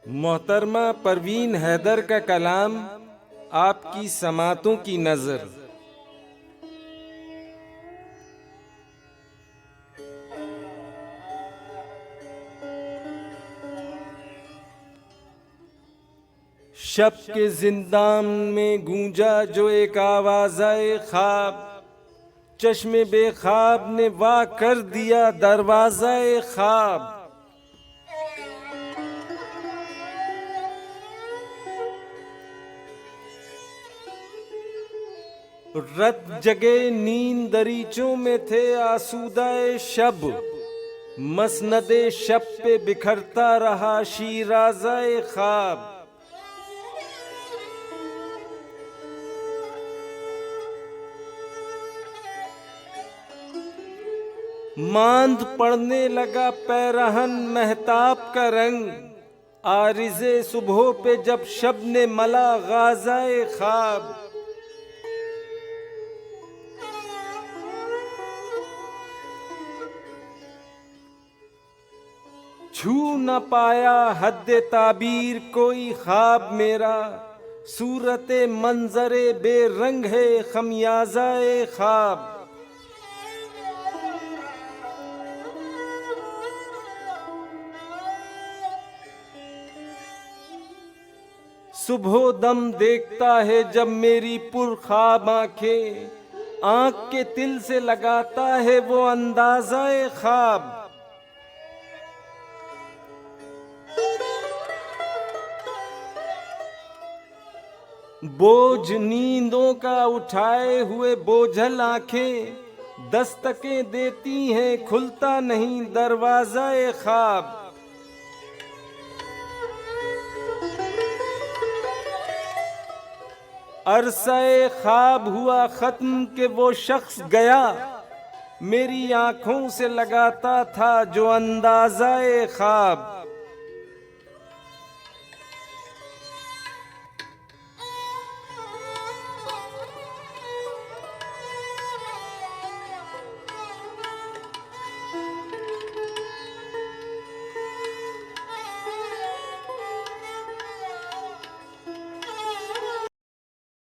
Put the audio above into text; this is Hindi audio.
मोहतरमा परवीन हैदर का कलाम, आपकी समातों की नज़र। शब के जिंदान में गूंजा जो एक आवाज़ाए ख्वाब, चश्मे बेख्वाब ने वा कर दिया दरवाज़ाए ख्वाब। रत जगे नींद दरीचों में थे आसूदाए शब, मसनदे शब पे बिखरता रहा शीराज़ाए ख्वाब। मांद पड़ने लगा पैरहन महताब का रंग, आरिज़े सुबह पे जब शब ने मला गाज़ाए ख्वाब। छू न पाया हद्दे ताबीर कोई ख्वाब मेरा, सूरते मंजरे बेरंग है खमियाज़ाए ख्वाब। सुबह दम देखता है जब मेरी पुरख्वाब आंखें, आंख के तिल से लगाता है वो अंदाज़ाए ख्वाब। बोझ नींदों का उठाए हुए बोझल आंखें, दस्तकें देती हैं खुलता नहीं दरवाज़ाए ख्वाब। अरसाए ख्वाब हुआ खत्म के वो शख्स गया, मेरी आंखों से लगाता था जो अंदाज़ाए ख्वाब।